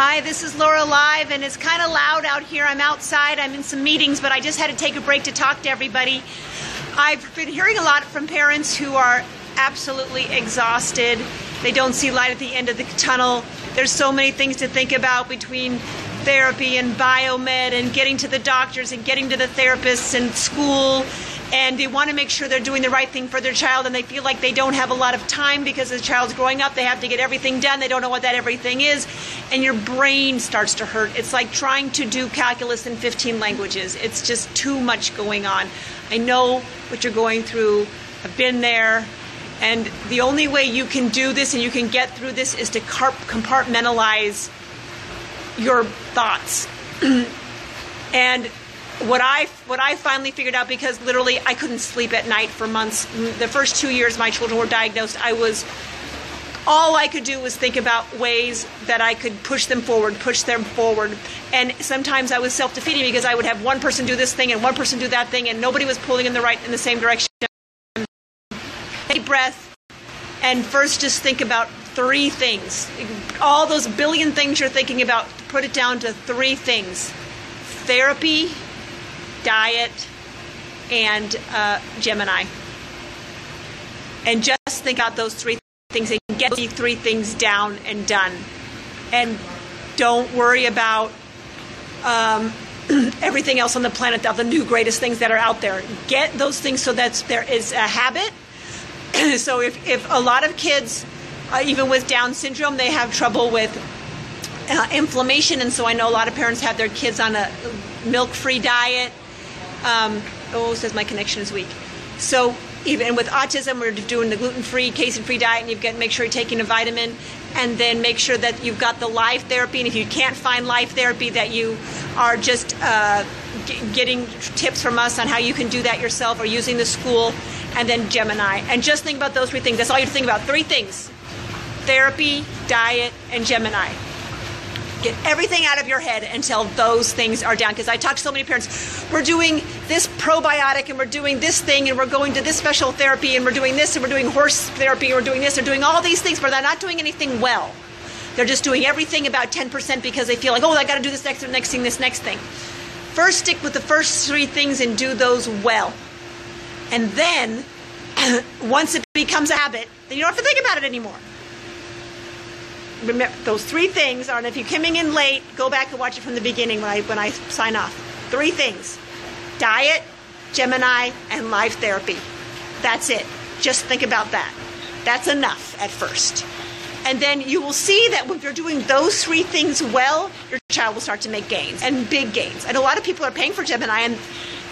Hi, this is Laura Live, and it's kind of loud out here. I'm outside, I'm in some meetings, but I just had to take a break to talk to everybody. I've been hearing a lot from parents who are absolutely exhausted. They don't see light at the end of the tunnel. There's so many things to think about between therapy and biomed and getting to the doctors and getting to the therapists and school. And they want to make sure they're doing the right thing for their child, and they feel like they don't have a lot of time because the child's growing up. They have to get everything done. They don't know what that everything is, and your brain starts to hurt. It's like trying to do calculus in 15 languages. It's just too much going on. I know what you're going through. I've been there, and the only way you can do this and you can get through this is to compartmentalize your thoughts. And what I finally figured out, because literally I couldn't sleep at night for months. The first 2 years my children were diagnosed, all I could do was think about ways that I could push them forward. And sometimes I was self-defeating because I would have one person do this thing and one person do that thing, and nobody was pulling in the same direction. Take a breath, and first just think about 3 things. All those billion things you're thinking about, put it down to 3 things: therapy, diet, and GemIIni. And just think about those 3 things and get these 3 things down and done. And don't worry about everything else on the planet, of the new greatest things that are out there. Get those things so that there is a habit. So if a lot of kids, even with Down syndrome, they have trouble with inflammation, and so I know a lot of parents have their kids on a milk-free diet. It says my connection is weak. So even with autism, we're doing the gluten-free, casein-free diet, and you've got to make sure you're taking a vitamin, and then make sure that you've got the live therapy. And if you can't find live therapy, that you are just getting tips from us on how you can do that yourself, or using the school, and then GemIIni. And just think about those 3 things. That's all you have to think about. 3 things: therapy, diet, and GemIIni. Get everything out of your head until those things are down. Because I talk to so many parents, we're doing this probiotic, and we're doing this thing, and we're going to this special therapy, and we're doing this, and we're doing horse therapy, and we're doing this, they're doing all these things, but they're not doing anything well. They're just doing everything about 10% because they feel like, I got to do this next thing, this next thing. First, stick with the first 3 things and do those well. And then, once it becomes a habit, then you don't have to think about it anymore. Remember, those 3 things are, and if you're coming in late, go back and watch it from the beginning when I sign off. 3 things: diet, GemIIni, and live therapy. That's it. Just think about that. That's enough at first. And then you will see that when you're doing those 3 things well, your child will start to make gains, and big gains. And a lot of people are paying for GemIIni, and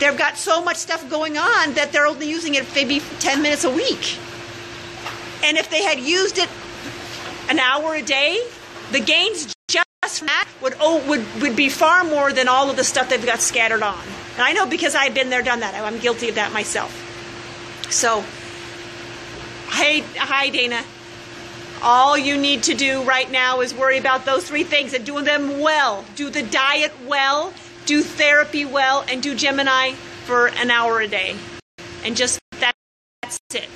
they've got so much stuff going on that they're only using it maybe 10 minutes a week. And if they had used it an hour a day, the gains just from that would be far more than all of the stuff they've got scattered on. And I know, because I've been there, done that. I'm guilty of that myself. So, hi Dana. All you need to do right now is worry about those 3 things and doing them well. Do the diet well, do therapy well, and do GemIIni for an hour a day. And just that's it.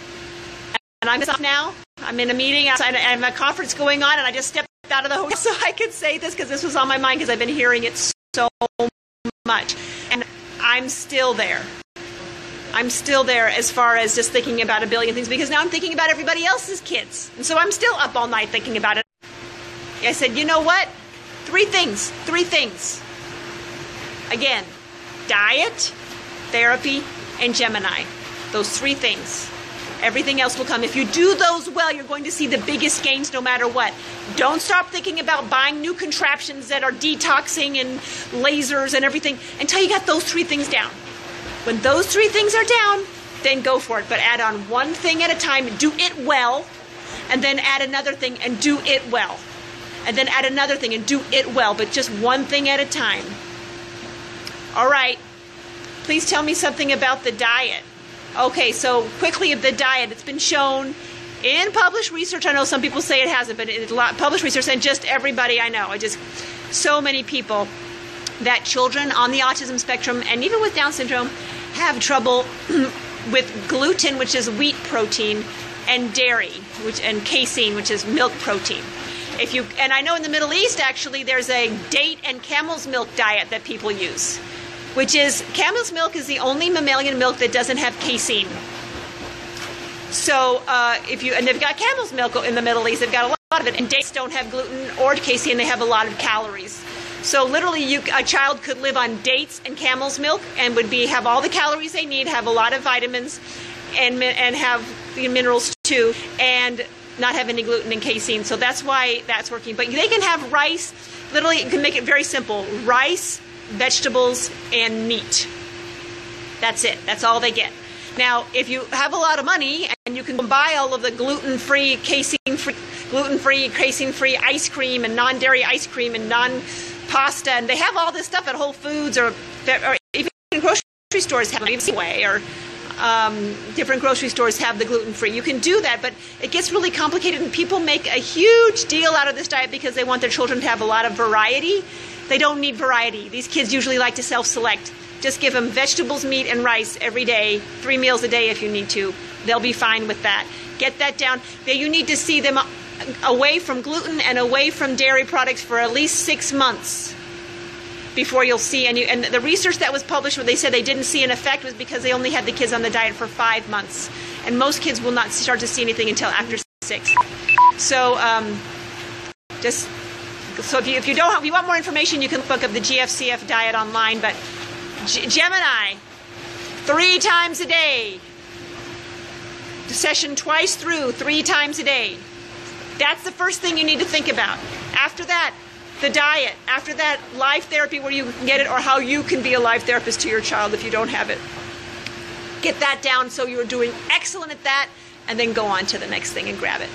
And I'm off now. I'm in a meeting outside. I have a conference going on, and I just stepped out of the hotel so I could say this, because this was on my mind, because I've been hearing it so much. And I'm still there. I'm still there as far as just thinking about a billion things, because now I'm thinking about everybody else's kids. And so I'm still up all night thinking about it. I said, you know what? 3 things. 3 things. Again, diet, therapy, and GemIIni. Those 3 things. Everything else will come. If you do those well, you're going to see the biggest gains no matter what. Don't stop thinking about buying new contraptions that are detoxing and lasers and everything until you got those 3 things down. When those 3 things are down, then go for it. But add on one thing at a time, do it well, and then add another thing and do it well. And then add another thing and do it well, but just one thing at a time. All right. Please tell me something about the diet. Okay, so quickly of the diet, it's been shown in published research. I know some people say it hasn't, but it's a lot published research, and just everybody I know, so many people, that children on the autism spectrum, and even with Down syndrome, have trouble with gluten, which is wheat protein, and dairy, and casein, which is milk protein. And I know in the Middle East, actually, there's a date and camel's milk diet that people use, which is camel's milk is the only mammalian milk that doesn't have casein. So and they've got camel's milk in the Middle East, they've got a lot of it, and dates don't have gluten or casein, they have a lot of calories. So literally, a child could live on dates and camel's milk and would have all the calories they need, have a lot of vitamins, and have the minerals too, and not have any gluten and casein. So that's why that's working. But they can have rice. Literally, you can make it very simple: rice, vegetables, and meat. That's it. That's all they get. Now, if you have a lot of money and you can buy all of the gluten-free, casein-free ice cream and non-dairy ice cream and non-pasta, and they have all this stuff at Whole Foods or even grocery stores have it anyway, or different grocery stores have the gluten-free. You can do that, but it gets really complicated, and people make a huge deal out of this diet because they want their children to have a lot of variety. They don't need variety. These kids usually like to self-select. Just give them vegetables, meat, and rice every day, 3 meals a day if you need to. They'll be fine with that. Get that down. You need to see them away from gluten and away from dairy products for at least 6 months before you'll see any. And the research that was published where they said they didn't see an effect was because they only had the kids on the diet for 5 months. And most kids will not start to see anything until after 6. So if you want more information, you can look up the GFCF diet online. But GemIIni, 3 times a day. Session twice through, 3 times a day. That's the first thing you need to think about. After that, the diet. After that, live therapy where you can get it, or how you can be a live therapist to your child if you don't have it. Get that down so you're doing excellent at that, and then go on to the next thing and grab it.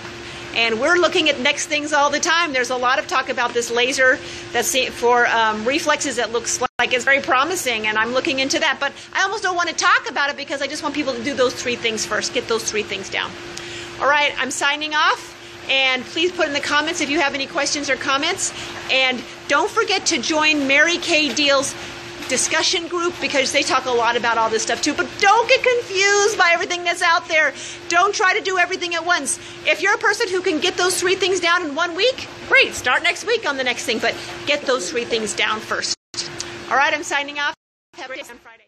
And we're looking at next things all the time. There's a lot of talk about this laser that's for reflexes that looks like it's very promising, and I'm looking into that. But I almost don't want to talk about it because I just want people to do those 3 things first. Get those 3 things down. All right, I'm signing off. And please put in the comments if you have any questions or comments. And don't forget to join Mary Kay Deal's discussion group, because they talk a lot about all this stuff too. But don't get confused by everything that's out there. Don't try to do everything at once. If you're a person who can get those 3 things down in 1 week, great. Start next week on the next thing, but get those 3 things down first. All right, I'm signing off. Have a great day on Friday.